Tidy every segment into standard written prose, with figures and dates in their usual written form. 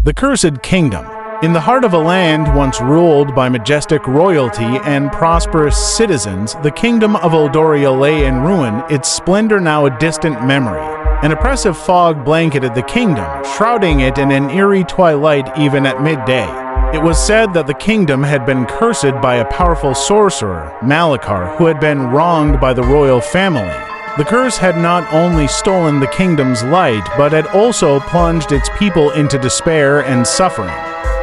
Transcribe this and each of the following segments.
The Cursed Kingdom. In the heart of a land once ruled by majestic royalty and prosperous citizens, the kingdom of Eldoria lay in ruin, its splendor now a distant memory. An oppressive fog blanketed the kingdom, shrouding it in an eerie twilight even at midday. It was said that the kingdom had been cursed by a powerful sorcerer, Malachar, who had been wronged by the royal family. The curse had not only stolen the kingdom's light, but had also plunged its people into despair and suffering.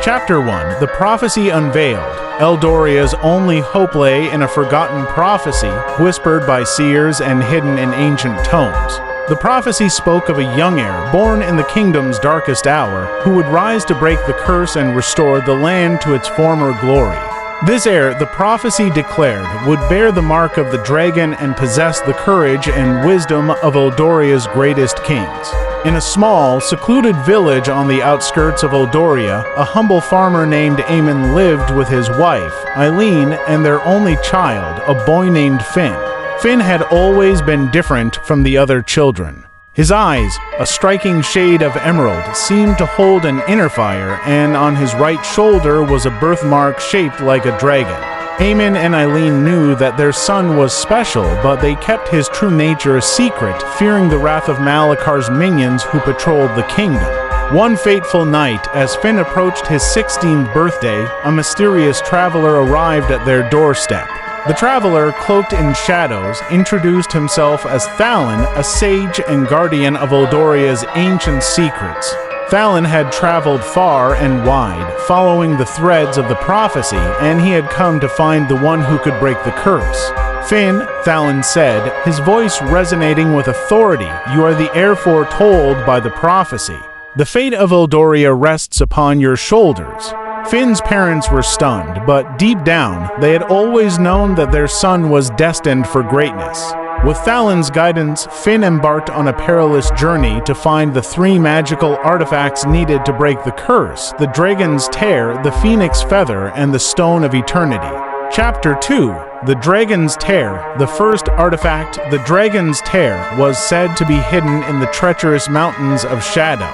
Chapter 1. The Prophecy Unveiled. Eldoria's only hope lay in a forgotten prophecy, whispered by seers and hidden in ancient tomes. The prophecy spoke of a young heir, born in the kingdom's darkest hour, who would rise to break the curse and restore the land to its former glory. This heir, the prophecy declared, would bear the mark of the dragon and possess the courage and wisdom of Eldoria's greatest kings. In a small, secluded village on the outskirts of Eldoria, a humble farmer named Aemon lived with his wife, Eileen, and their only child, a boy named Finn. Finn had always been different from the other children. His eyes, a striking shade of emerald, seemed to hold an inner fire, and on his right shoulder was a birthmark shaped like a dragon. Aemon and Eileen knew that their son was special, but they kept his true nature a secret, fearing the wrath of Malachar's minions who patrolled the kingdom. One fateful night, as Finn approached his 16th birthday, a mysterious traveler arrived at their doorstep. The traveler, cloaked in shadows, introduced himself as Thalin, a sage and guardian of Eldoria's ancient secrets. Thalin had traveled far and wide, following the threads of the prophecy, and he had come to find the one who could break the curse. Finn, Thalin said, his voice resonating with authority, "You are the heir foretold by the prophecy. The fate of Eldoria rests upon your shoulders." Finn's parents were stunned, but deep down, they had always known that their son was destined for greatness. With Thalin's guidance, Finn embarked on a perilous journey to find the three magical artifacts needed to break the curse: the Dragon's Tear, the Phoenix Feather, and the Stone of Eternity. Chapter 2. The Dragon's Tear. The first artifact, the Dragon's Tear, was said to be hidden in the treacherous mountains of Shadow.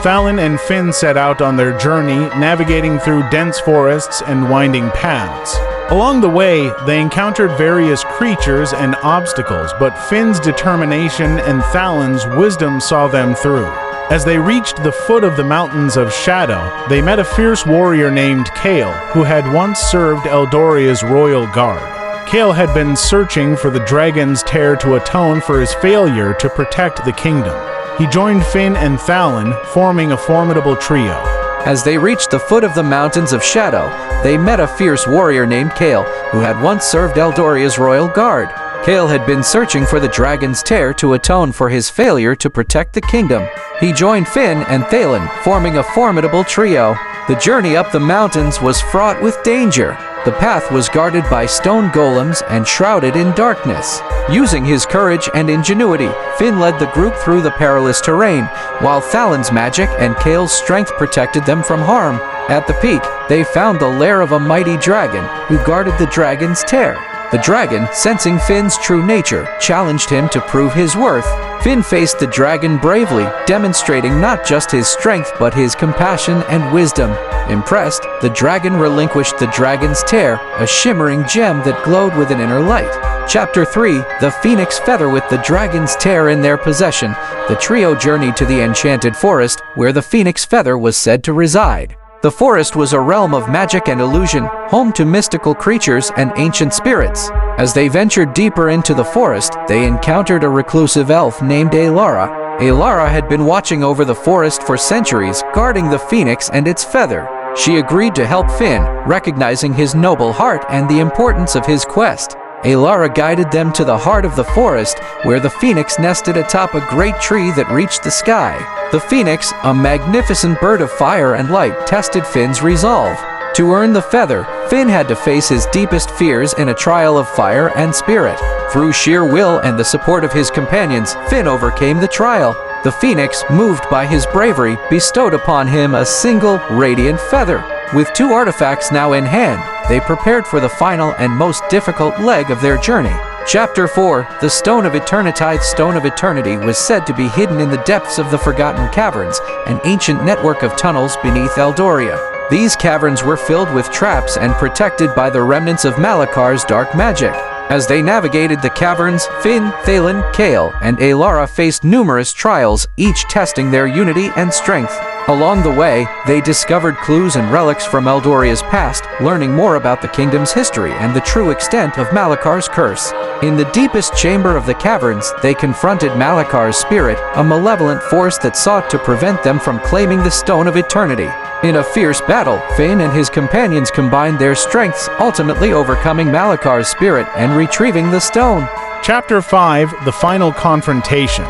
Thalin and Finn set out on their journey, navigating through dense forests and winding paths. Along the way, they encountered various creatures and obstacles, but Finn's determination and Thalin's wisdom saw them through. As they reached the foot of the Mountains of Shadow, they met a fierce warrior named Kale, who had once served Eldoria's royal guard. Kale had been searching for the Dragon's Tear to atone for his failure to protect the kingdom. He joined Finn and Thalin, forming a formidable trio. As they reached the foot of the Mountains of Shadow, they met a fierce warrior named Kale, who had once served Eldoria's royal guard. Kale had been searching for the Dragon's Tear to atone for his failure to protect the kingdom. He joined Finn and Thalin, forming a formidable trio. The journey up the mountains was fraught with danger. The path was guarded by stone golems and shrouded in darkness. Using his courage and ingenuity, Finn led the group through the perilous terrain, while Thalin's magic and Kale's strength protected them from harm. At the peak, they found the lair of a mighty dragon, who guarded the Dragon's Tear. The dragon, sensing Finn's true nature, challenged him to prove his worth. Finn faced the dragon bravely, demonstrating not just his strength but his compassion and wisdom. Impressed, the dragon relinquished the Dragon's Tear, a shimmering gem that glowed with an inner light. Chapter 3. The Phoenix Feather. With the Dragon's Tear in their possession, the trio journeyed to the enchanted forest, where the Phoenix Feather was said to reside. The forest was a realm of magic and illusion, home to mystical creatures and ancient spirits. As they ventured deeper into the forest, they encountered a reclusive elf named Alara. Alara had been watching over the forest for centuries, guarding the phoenix and its feather. She agreed to help Finn, recognizing his noble heart and the importance of his quest. Alara guided them to the heart of the forest, where the phoenix nested atop a great tree that reached the sky. The phoenix, a magnificent bird of fire and light, tested Finn's resolve. To earn the feather, Finn had to face his deepest fears in a trial of fire and spirit. Through sheer will and the support of his companions, Finn overcame the trial. The phoenix, moved by his bravery, bestowed upon him a single radiant feather. With two artifacts now in hand, they prepared for the final and most difficult leg of their journey. Chapter 4, The Stone of Eternity. The Stone of Eternity was said to be hidden in the depths of the Forgotten Caverns, an ancient network of tunnels beneath Eldoria. These caverns were filled with traps and protected by the remnants of Malakar's dark magic. As they navigated the caverns, Finn, Thalen, Kael, and Alara faced numerous trials, each testing their unity and strength. Along the way, they discovered clues and relics from Eldoria's past, learning more about the kingdom's history and the true extent of Malakar's curse. In the deepest chamber of the caverns, they confronted Malakar's spirit, a malevolent force that sought to prevent them from claiming the Stone of Eternity. In a fierce battle, Finn and his companions combined their strengths, ultimately overcoming Malakar's spirit and retrieving the stone. Chapter 5, The Final Confrontation.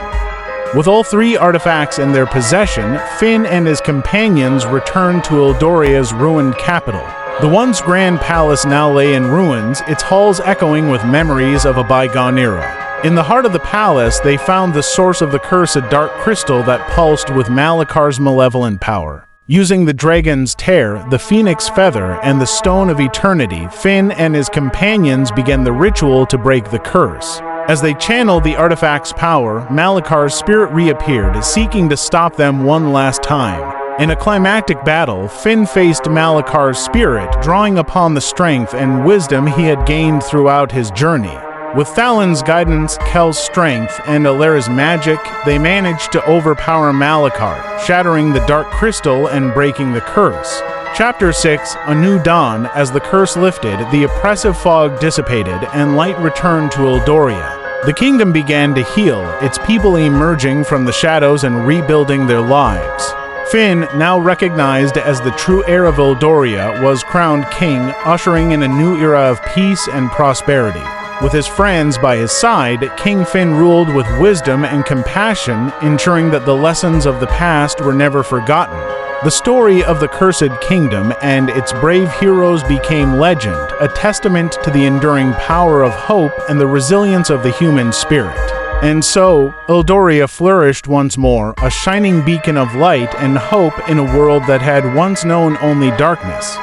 With all three artifacts in their possession, Finn and his companions returned to Eldoria's ruined capital. The once grand palace now lay in ruins, its halls echoing with memories of a bygone era. In the heart of the palace, they found the source of the cursed dark crystal that pulsed with Malakar's malevolent power. Using the Dragon's Tear, the Phoenix Feather, and the Stone of Eternity, Finn and his companions began the ritual to break the curse. As they channeled the artifact's power, Malakar's spirit reappeared, seeking to stop them one last time. In a climactic battle, Finn faced Malakar's spirit, drawing upon the strength and wisdom he had gained throughout his journey. With Thalen's guidance, Kel's strength, and Alara's magic, they managed to overpower Malakar, shattering the dark crystal and breaking the curse. Chapter 6, A New Dawn. As the curse lifted, the oppressive fog dissipated, and light returned to Eldoria. The kingdom began to heal, its people emerging from the shadows and rebuilding their lives. Finn, now recognized as the true heir of Eldoria, was crowned king, ushering in a new era of peace and prosperity. With his friends by his side, King Finn ruled with wisdom and compassion, ensuring that the lessons of the past were never forgotten. The story of the Cursed Kingdom and its brave heroes became legend, a testament to the enduring power of hope and the resilience of the human spirit. And so, Eldoria flourished once more, a shining beacon of light and hope in a world that had once known only darkness.